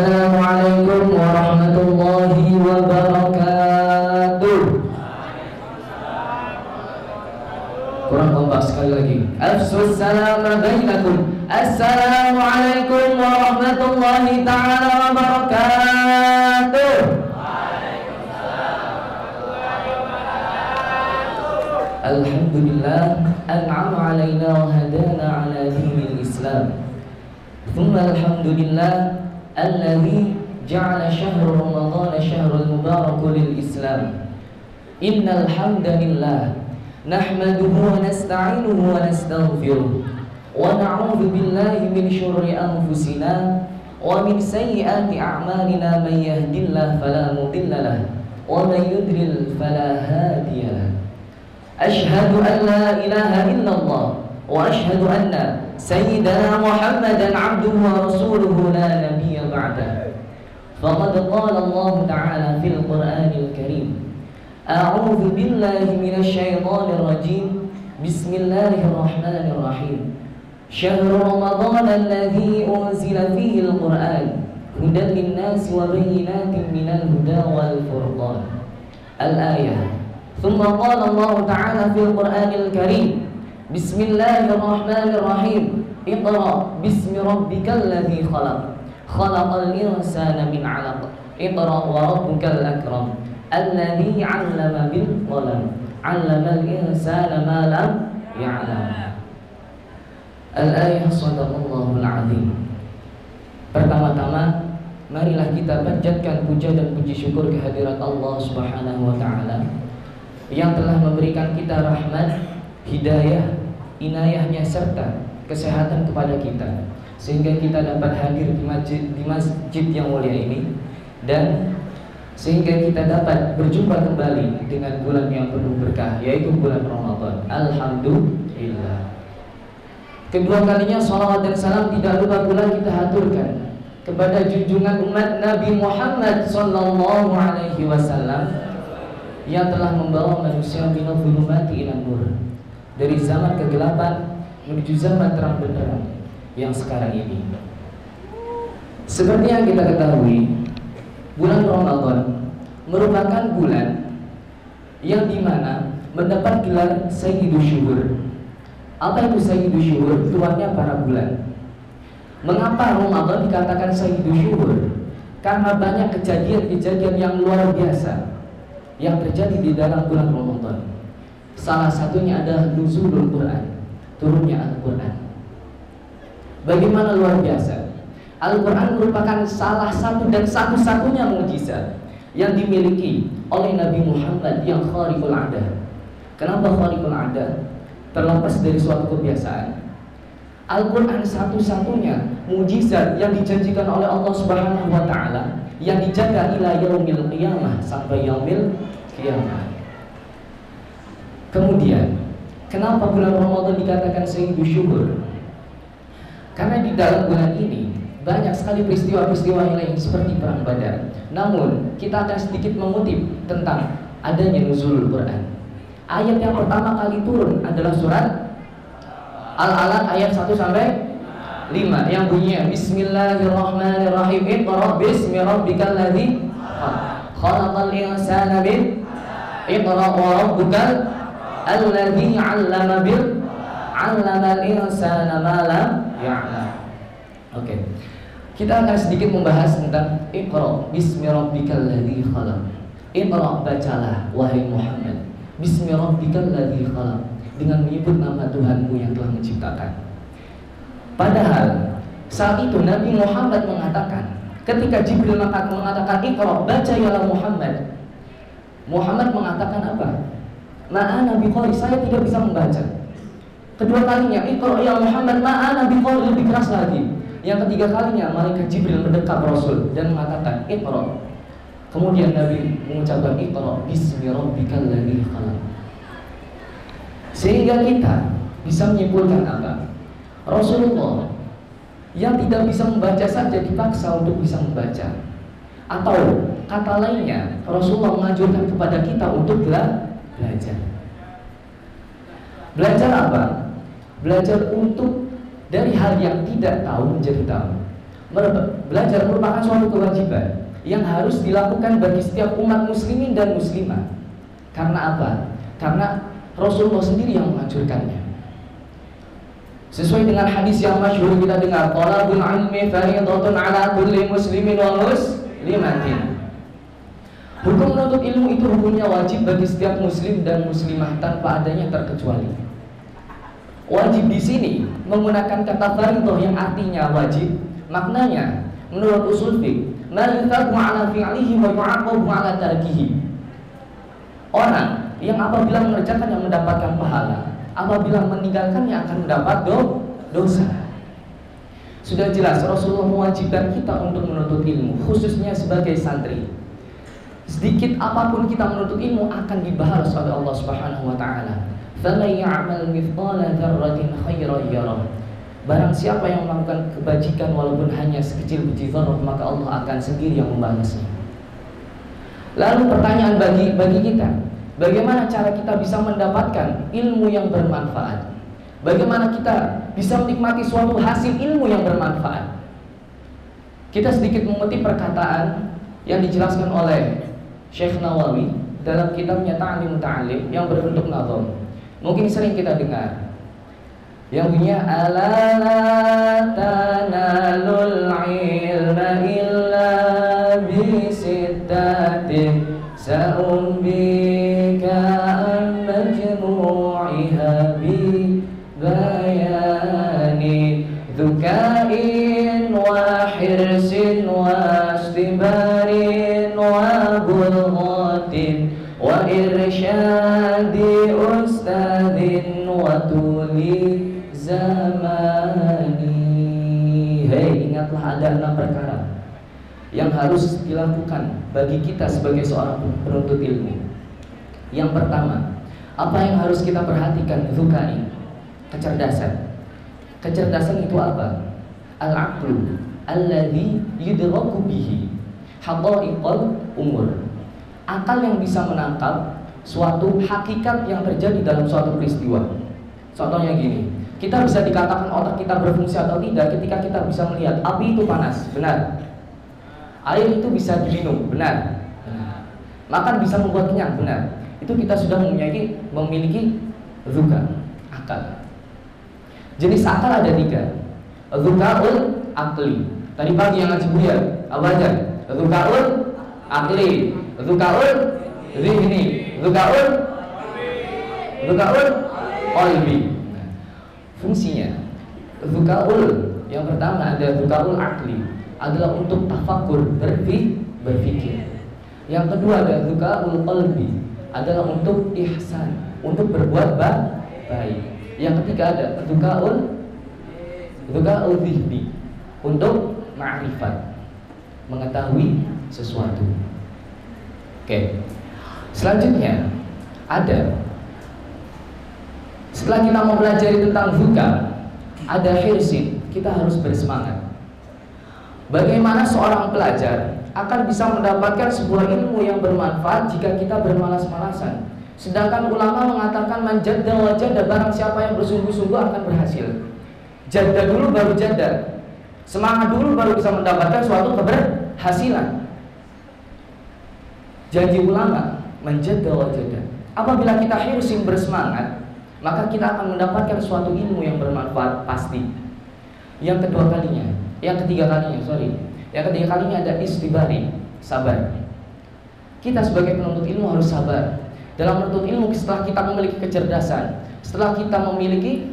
Assalamualaikum warahmatullahi wabarakatuh. Kurang kompak sekali lagi. Afsus salam bainakum. Assalamualaikum warahmatullahi ta'ala wabarakatuh. Alhamdulillah an'ama alaina wa hadana ala dinil Islam. Thumma alhamdulillah alladzi ja'ala syahrul Ramadan syahrul mubarak lil Islam. Innal hamdalillah nahmaduhu wa nasta'inuhu wa nastaghfiruh wa na'udzu billahi min syururi anfusina wa min sayyiati a'malina man yahdihillahu fala mudilla lahu wa man yudlil fala hadiya lahu. Ashhadu an la ilaha illallah wa ashhadu anna sayyidana Muhammadan abduhu wa rasuluhu la nabiyya ba'dah. Faqad qala Allah ta'ala fil Qur'anil Karim. A'udzu billahi minasy syaithanir rajim. Bismillahirrahmanirrahim. Syahrul Ramadan alladzi unzila fihi al-Qur'an hudan lin-nasi wa bayyinatin minal huda wal furqan. Al-ayah. ثم قال الله تعالى في القرآن الكريم بسم الله الرحمن الرحيم اقرأ باسم ربك الذي خلق خلق الإنسان من علق اقرأ وربك الأكرم الذي علم بالقلم علم الإنسان ما لم يعلم. Al-ayah sadaqallahul azim. Pertama-tama marilah kita panjatkan puja dan puji syukur kehadirat Allah Subhanahu wa taala yang telah memberikan kita rahmat, hidayah, inayahnya serta kesehatan kepada kita sehingga kita dapat hadir di masjid yang mulia ini dan sehingga kita dapat berjumpa kembali dengan bulan yang penuh berkah yaitu bulan Ramadan. Alhamdulillah. Kedua kalinya salawat dan salam tidak lupa pula kita haturkan kepada junjungan umat Nabi Muhammad sallallahu alaihi wasallam yang telah membawa manusia minal zulumati ilan nur, dari zaman kegelapan menuju zaman terang benderang yang sekarang ini. Seperti yang kita ketahui, bulan Ramadan merupakan bulan yang dimana mendapat gelar Sayyidus Syuhur. Apa itu Sayyidus Syuhur? Tuannya para bulan. Mengapa Ramadan dikatakan Sayyidus Syuhur? Karena banyak kejadian-kejadian yang luar biasa yang terjadi di dalam bulan Ramadan. Salah satunya adalah nuzulul Quran, turunnya Al-Quran. Bagaimana luar biasa? Al-Quran merupakan salah satu dan satu-satunya mukjizat yang dimiliki oleh Nabi Muhammad yang khariqul adah. Kenapa khariqul adah? Terlepas dari suatu kebiasaan. Al-Quran satu-satunya mukjizat yang dijanjikan oleh Allah Subhanahu wa taala yang dijaga ila yaumil qiyamah, sampai yaumil qiyamah. Kemudian, kenapa bulan Ramadan dikatakan Sayyidus Syuhur? Karena di dalam bulan ini banyak sekali peristiwa-peristiwa lain seperti perang Badar. Namun, kita akan sedikit mengutip tentang adanya nuzulul Quran. Ayat yang pertama kali turun adalah surat Al-Alaq ayat 1 sampai 5 yang bunyinya Bismillahirrahmanirrahim. Iqra bismi rabbikal ladzi khalaqal insana min Iqra wa rabbukal alladzi 'allama bil 'allamal insana ma lam ya'lam. Oke. Kita akan sedikit membahas tentang Iqra bismi rabbikal ladzi khalaq. Iqra, bacalah wahai Muhammad, bismi rabbikal ladzi khalaq, dengan menyebut nama Tuhanmu yang telah menciptakan. Padahal saat itu Nabi Muhammad mengatakan, ketika Jibril mengatakan Iqra, baca ya Muhammad, Muhammad mengatakan apa? Ma'ana biqari, saya tidak bisa membaca. Kedua kalinya Iqra ya Muhammad, ma'ana biqari, lebih keras lagi. Yang ketiga kalinya malaikat Jibril mendekap Rasul dan mengatakan Iqra. Kemudian Nabi mengucapkan Iqra bismi rabbikal ladzi khalaq. Sehingga kita bisa menyimpulkan apa? Rasulullah yang tidak bisa membaca saja dipaksa untuk bisa membaca. Atau kata lainnya, Rasulullah menganjurkan kepada kita untuk belajar. Belajar apa? Belajar untuk dari hal yang tidak tahu menjadi tahu. Belajar merupakan suatu kewajiban yang harus dilakukan bagi setiap umat muslimin dan muslimah. Karena apa? Karena Rasulullah sendiri yang menganjurkannya. Sesuai dengan hadis yang masyhur kita dengar, talabul ilmi fardhatun ala kulli muslimin wa muslimatin. Hukum menuntut ilmu itu hukumnya wajib bagi setiap muslim dan muslimah tanpa adanya terkecuali. Wajib di sini menggunakan kata fardhah yang artinya wajib. Maknanya menurut usul fiqh, man yuthabu ala fi'lihi wa yu'aqabu ala tarkihi. Orang yang apabila mengerjakannya mendapatkan pahala, apabila meninggalkannya akan mendapat dosa. Sudah jelas Rasulullah mewajibkan kita untuk menuntut ilmu, khususnya sebagai santri. Sedikit apapun kita menuntut ilmu akan dibalas oleh Allah Subhanahu wa taala. Faman ya'mal mithqala dzarratin khairan yarah. Barang siapa yang melakukan kebajikan walaupun hanya sekecil biji zarrah, maka Allah akan sendiri yang membalasnya. Lalu pertanyaan bagi kita, bagaimana cara kita bisa mendapatkan ilmu yang bermanfaat? Bagaimana kita bisa menikmati suatu hasil ilmu yang bermanfaat? Kita sedikit mengutip perkataan yang dijelaskan oleh Syekh Nawawi dalam kitabnya Ta'lim Muta'allim yang berbentuk nazam. Mungkin sering kita dengar yang punya ala la tanalul ilma illa bisittatin sa'umbika an majmu'iha bi bayani dhukain wa hirsin wa istibarin wa bulghatin wa irsyadi ustadin wa tuli zamani. Hei, ingatlah ada 6 perkara yang harus dilakukan bagi kita sebagai seorang penuntut ilmu. Yang pertama, apa yang harus kita perhatikan? Dzukai, kecerdasan. Kecerdasan itu apa? Al-aqlu alladhi yudraku bihi haqa'iqal umur. Akal yang bisa menangkap suatu hakikat yang terjadi dalam suatu peristiwa. Contohnya gini, kita bisa dikatakan otak kita berfungsi atau tidak ketika kita bisa melihat api itu panas, benar. Air itu bisa diminum, benar. Makan bisa membuat kenyang, benar. Itu kita sudah memiliki dzuka, akal. Jenis akal ada 3. Dzukaul akli. Tadi pagi yang ngaji Buya, apa aja? Dzukaul akli, dzukaul zihni, dzukaul qalbi. Fungsinya dzukaul yang pertama ada dzukaul akli, adalah untuk tafakkur, berpikir. Yang kedua ada dzukaul qalbi, adalah untuk ihsan, untuk berbuat baik. Yang ketiga ada dzukaul zihni, untuk ma'rifat, mengetahui sesuatu. Oke. Selanjutnya ada, setelah kita mempelajari tentang dzuka, ada hirsin, kita harus bersemangat. Bagaimana seorang pelajar akan bisa mendapatkan sebuah ilmu yang bermanfaat jika kita bermalas-malasan? Sedangkan ulama mengatakan man jadda wa jadda, barang siapa yang bersungguh-sungguh akan berhasil. Jadda dulu baru jadda, semangat dulu baru bisa mendapatkan suatu keberhasilan. Janji ulama man jadda wa jadda. Apabila kita hirsin, bersemangat, maka kita akan mendapatkan suatu ilmu yang bermanfaat pasti. Yang ketiga kalinya ada istibari, sabar. Kita sebagai penuntut ilmu harus sabar. Dalam menuntut ilmu, setelah kita memiliki kecerdasan, setelah kita memiliki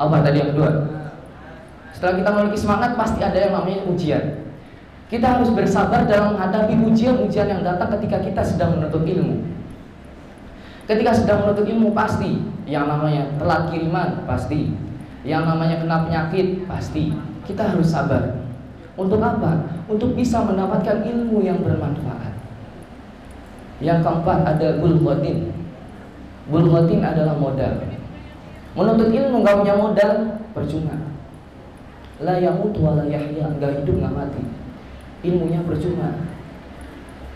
apa tadi yang kedua? Setelah kita memiliki semangat, pasti ada yang namanya ujian. Kita harus bersabar dalam menghadapi ujian-ujian yang datang ketika kita sedang menuntut ilmu. Ketika sedang menuntut ilmu, pasti yang namanya telat kiriman, pasti yang namanya kena penyakit, pasti. Kita harus sabar. Untuk apa? Untuk bisa mendapatkan ilmu yang bermanfaat. Yang keempat ada bulghatin. Bulghatin adalah modal. Menuntut ilmu nggak punya modal, percuma. La yamut wa la yahya, nggak hidup nggak mati. Ilmunya percuma.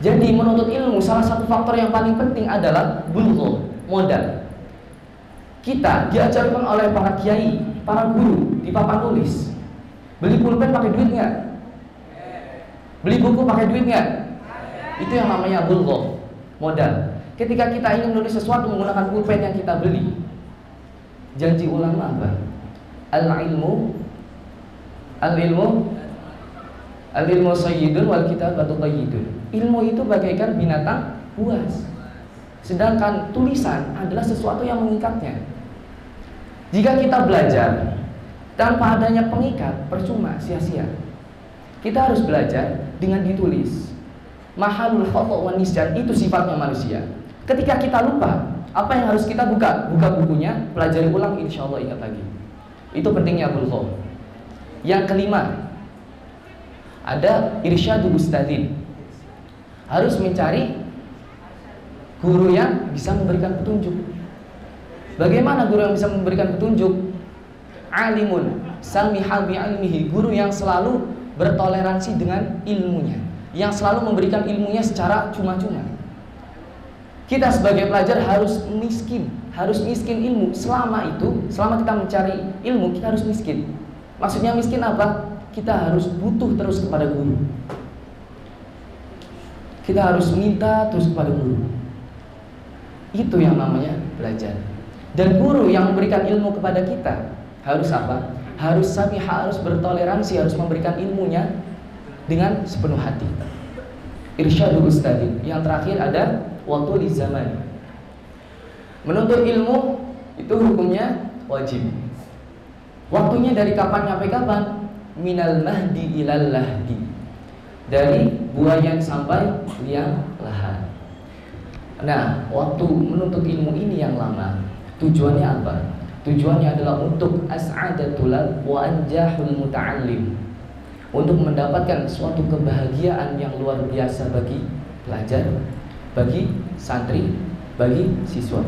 Jadi menuntut ilmu, salah satu faktor yang paling penting adalah bulghah, modal. Kita diajarkan oleh para kiai, para guru di papan tulis. Beli pulpen pakai duit nggak? Beli buku pakai duit nggak? Itu yang namanya bulghah, modal. Ketika kita ingin menulis sesuatu menggunakan pulpen yang kita beli, janji ulama apa? Al-ilmu sayyidun wal kitabatu qayyidun. Ilmu itu bagaikan binatang buas, sedangkan tulisan adalah sesuatu yang mengikatnya. Jika kita belajar tanpa adanya pengikat, percuma, sia-sia. Kita harus belajar dengan ditulis. Mahalul khata' wan nisyan, itu sifatnya manusia. Ketika kita lupa, apa yang harus kita buka? Buka bukunya, pelajari ulang, insya Allah ingat lagi. Itu pentingnya bulghah. Yang kelima, ada irsyadul ustadzin. Harus mencari guru yang bisa memberikan petunjuk. Bagaimana guru yang bisa memberikan petunjuk? Alimun samiha bi'ilmihi, guru yang selalu bertoleransi dengan ilmunya, yang selalu memberikan ilmunya secara cuma-cuma. Kita sebagai pelajar harus miskin ilmu. Selama kita mencari ilmu, kita harus miskin. Maksudnya miskin apa? Kita harus butuh terus kepada guru. Kita harus minta terus kepada guru. Itu yang namanya belajar. Dan guru yang memberikan ilmu kepada kita harus apa? Harus samiha, harus bertoleransi, harus memberikan ilmunya dengan sepenuh hati. Irsyadul ustadzin. Yang terakhir ada waktu di zaman. Menuntut ilmu itu hukumnya wajib. Waktunya dari kapan sampai kapan? Minal mahdi ilal lahdi. Dari buayan sampai liang lahat. Nah, waktu menuntut ilmu ini yang lama, tujuannya apa? Tujuannya adalah untuk as'adatul wa anjahul muta'allim, untuk mendapatkan suatu kebahagiaan yang luar biasa bagi pelajar, bagi santri, bagi siswa.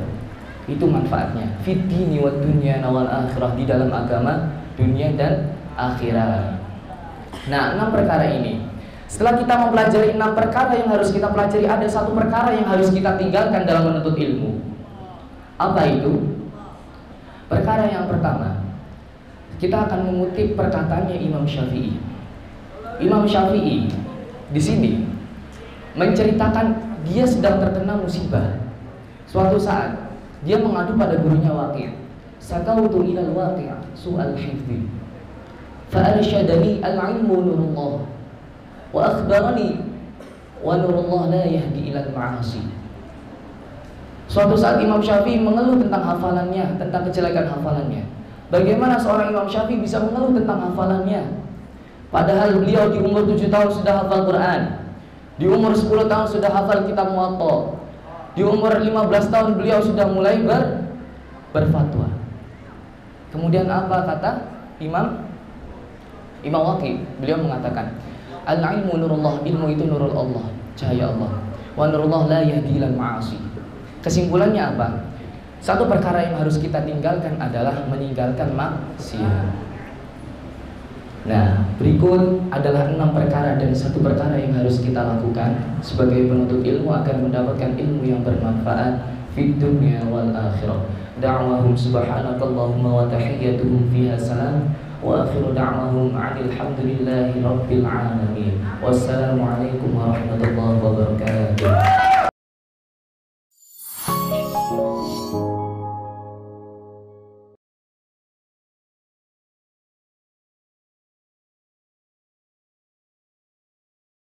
Itu manfaatnya fid dini wad dunya wal akhirah, di dalam agama, dunia dan akhirat. Nah, 6 perkara ini. Setelah kita mempelajari 6 perkara yang harus kita pelajari, ada 1 perkara yang harus kita tinggalkan dalam menuntut ilmu. Apa itu? Perkara yang pertama, kita akan mengutip perkataannya Imam Syafi'i. Imam Syafi'i di sini menceritakan dia sedang terkena musibah. Suatu saat dia mengadu pada gurunya Waqi'. Sakautu ilal Waqi' su'al hifdhi fa arsyadani al-ilmu nurullah wa akhbarani wa nurullah la yahdi ilal ma'asi. Suatu saat Imam Syafi'i mengeluh tentang hafalannya, tentang kejelekan hafalannya. Bagaimana seorang Imam Syafi'i bisa mengeluh tentang hafalannya? Padahal beliau di umur 7 tahun sudah hafal Quran, di umur 10 tahun sudah hafal kitab Muwatta, di umur 15 tahun beliau sudah mulai berfatwa. Kemudian apa kata Imam Waqi'? Beliau mengatakan, al-ilmu nurullah, ilmu itu nurul Allah, cahaya Allah. Wa nurullah la yahdi ilal ma'asi. Kesimpulannya apa? 1 perkara yang harus kita tinggalkan adalah meninggalkan maksiat. Nah, berikut adalah 6 perkara dan 1 perkara yang harus kita lakukan sebagai penuntut ilmu agar mendapatkan ilmu yang bermanfaat fid dunya wal akhirah. Da'wahum subhanakallahumma wa tahiyyatuhum fiha salam wa akhiru da'wahum 'alhamdulillahi rabbil alamin. Wassalamu alaikum warahmatullahi wabarakatuh.